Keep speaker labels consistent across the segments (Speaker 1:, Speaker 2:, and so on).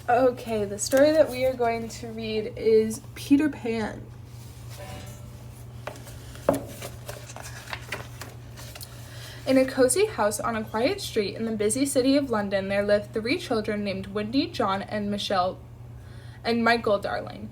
Speaker 1: Okay, the story that we are going to read is Peter Pan. In a cozy house on a quiet street in the busy city of London, there lived 3 children named Wendy, John, and Michael Darling.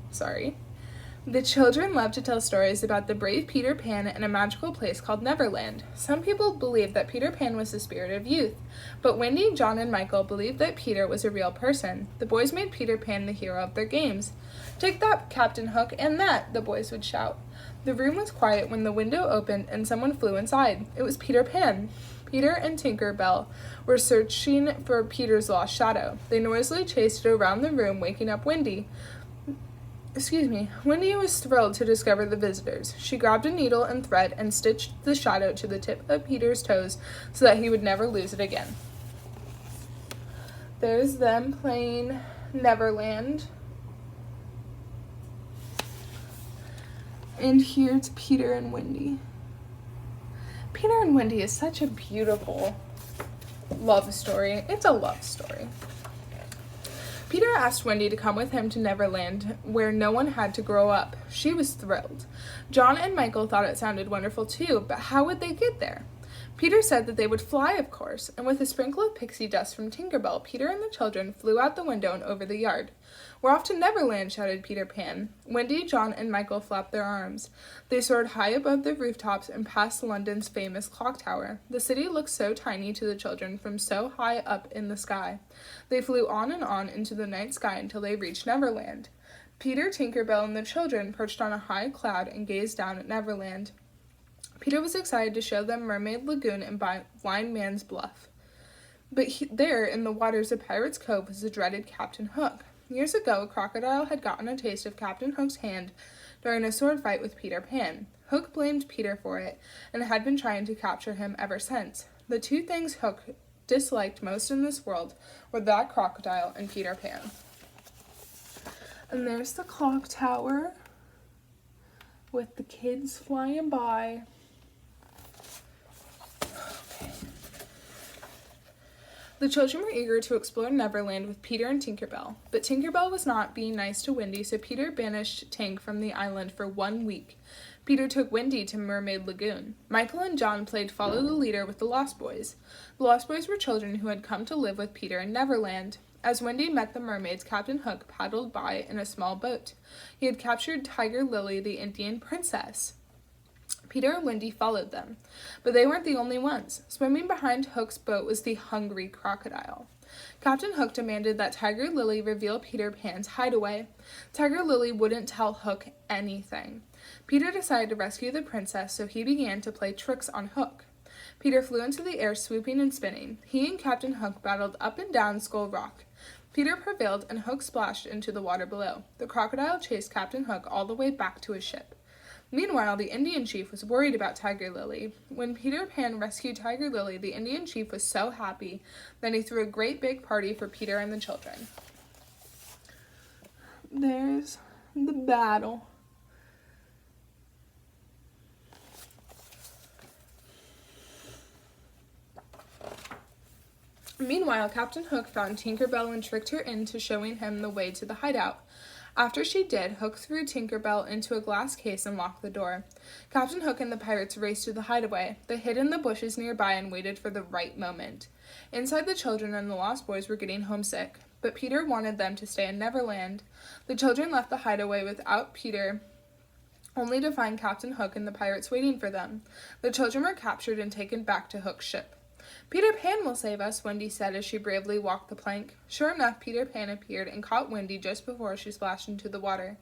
Speaker 1: The children loved to tell stories about the brave Peter Pan and a magical place called Neverland. Some people believed that Peter Pan was the spirit of youth, but Wendy, John, and Michael believed that Peter was a real person. The boys made Peter Pan the hero of their games. "Take that, Captain Hook, and that," the boys would shout. The room was quiet when the window opened and someone flew inside. It was Peter Pan. Peter and Tinker Bell were searching for Peter's lost shadow. They noisily chased it around the room, waking up Wendy. Wendy was thrilled to discover the visitors. She grabbed a needle and thread and stitched the shadow to the tip of Peter's toes so that he would never lose it again. There's them playing Neverland. And here's Peter and Wendy. Peter and Wendy is such a beautiful love story. It's a love story. Peter asked Wendy to come with him to Neverland, where no one had to grow up. She was thrilled. John and Michael thought it sounded wonderful too, but how would they get there? Peter said that they would fly, of course, and with a sprinkle of pixie dust from Tinker Bell, Peter and the children flew out the window and over the yard. "We're off to Neverland," shouted Peter Pan. Wendy, John, and Michael flapped their arms. They soared high above the rooftops and past London's famous clock tower. The city looked so tiny to the children from so high up in the sky. They flew on and on into the night sky until they reached Neverland. Peter, Tinker Bell, and the children perched on a high cloud and gazed down at Neverland. Peter was excited to show them Mermaid Lagoon and Blind Man's Bluff. But there, in the waters of Pirate's Cove, was the dreaded Captain Hook. Years ago, a crocodile had gotten a taste of Captain Hook's hand during a sword fight with Peter Pan. Hook blamed Peter for it, and had been trying to capture him ever since. The 2 things Hook disliked most in this world were that crocodile and Peter Pan. And there's the clock tower with the kids flying by. The children were eager to explore Neverland with Peter and Tinker Bell, but Tinker Bell was not being nice to Wendy, so Peter banished Tink from the island for 1 week. Peter took Wendy to Mermaid Lagoon. Michael and John played Follow the Leader with the Lost Boys. The Lost Boys were children who had come to live with Peter in Neverland. As Wendy met the mermaids, Captain Hook paddled by in a small boat. He had captured Tiger Lily, the Indian princess. Peter and Wendy followed them, but they weren't the only ones. Swimming behind Hook's boat was the hungry crocodile. Captain Hook demanded that Tiger Lily reveal Peter Pan's hideaway. Tiger Lily wouldn't tell Hook anything. Peter decided to rescue the princess, so he began to play tricks on Hook. Peter flew into the air, swooping and spinning. He and Captain Hook battled up and down Skull Rock. Peter prevailed, and Hook splashed into the water below. The crocodile chased Captain Hook all the way back to his ship. Meanwhile, the Indian chief was worried about Tiger Lily. When Peter Pan rescued Tiger Lily, the Indian chief was so happy that he threw a great big party for Peter and the children. There's the battle. Meanwhile, Captain Hook found Tinker Bell and tricked her into showing him the way to the hideout. After she did, Hook threw Tinker Bell into a glass case and locked the door. Captain Hook and the pirates raced to the hideaway. They hid in the bushes nearby and waited for the right moment. Inside, the children and the Lost Boys were getting homesick, but Peter wanted them to stay in Neverland. The children left the hideaway without Peter, only to find Captain Hook and the pirates waiting for them. The children were captured and taken back to Hook's ship. "Peter Pan will save us," Wendy said as she bravely walked the plank. Sure enough, Peter Pan appeared and caught Wendy just before she splashed into the water.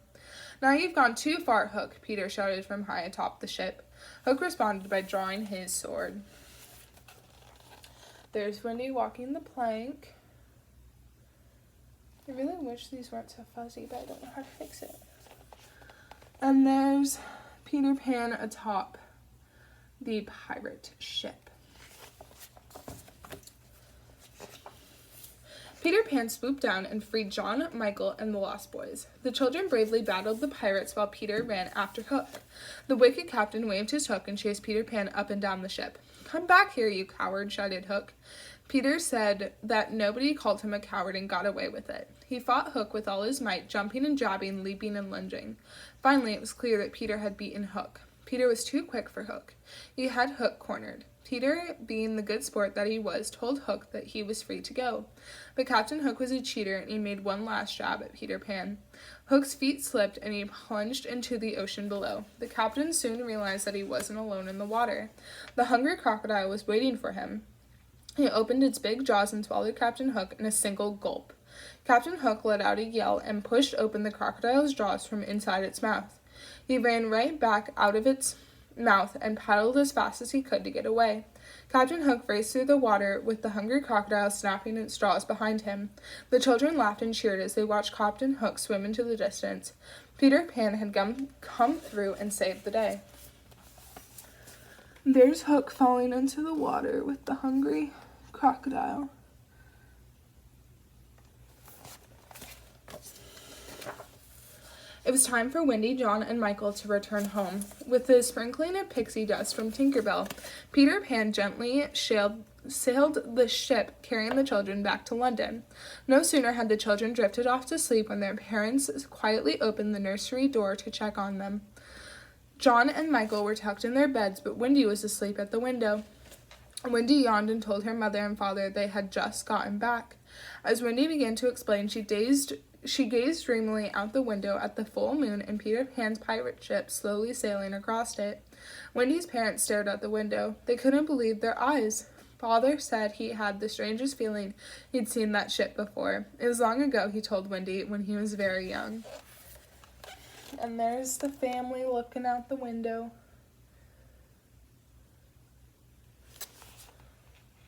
Speaker 1: "Now you've gone too far, Hook," Peter shouted from high atop the ship. Hook responded by drawing his sword. There's Wendy walking the plank. I really wish these weren't so fuzzy, but I don't know how to fix it. And there's Peter Pan atop the pirate ship. Peter Pan swooped down and freed John, Michael, and the Lost Boys. The children bravely battled the pirates while Peter ran after Hook. The wicked captain waved his hook and chased Peter Pan up and down the ship. "Come back here, you coward," shouted Hook. Peter said that nobody called him a coward and got away with it. He fought Hook with all his might, jumping and jabbing, leaping and lunging. Finally, it was clear that Peter had beaten Hook. Peter was too quick for Hook. He had Hook cornered. Peter, being the good sport that he was, told Hook that he was free to go. But Captain Hook was a cheater, and he made one last jab at Peter Pan. Hook's feet slipped, and he plunged into the ocean below. The captain soon realized that he wasn't alone in the water. The hungry crocodile was waiting for him. It opened its big jaws and swallowed Captain Hook in a single gulp. Captain Hook let out a yell and pushed open the crocodile's jaws from inside its mouth. He ran right back out of its mouth and paddled as fast as he could to get away. Captain Hook raced through the water with the hungry crocodile snapping its jaws behind him. The children laughed and cheered as they watched Captain Hook swim into the distance. Peter Pan had come through and saved the day. There's Hook falling into the water with the hungry crocodile. It was time for Wendy, John, and Michael to return home. With the sprinkling of pixie dust from Tinker Bell, Peter Pan gently sailed the ship, carrying the children back to London. No sooner had the children drifted off to sleep when their parents quietly opened the nursery door to check on them. John and Michael were tucked in their beds, but Wendy was asleep at the window. Wendy yawned and told her mother and father they had just gotten back. As Wendy began to explain, she gazed dreamily out the window at the full moon and Peter Pan's pirate ship slowly sailing across it. Wendy's parents stared out the window. They couldn't believe their eyes. Father said he had the strangest feeling he'd seen that ship before. It was long ago, he told Wendy, when he was very young. And there's the family looking out the window.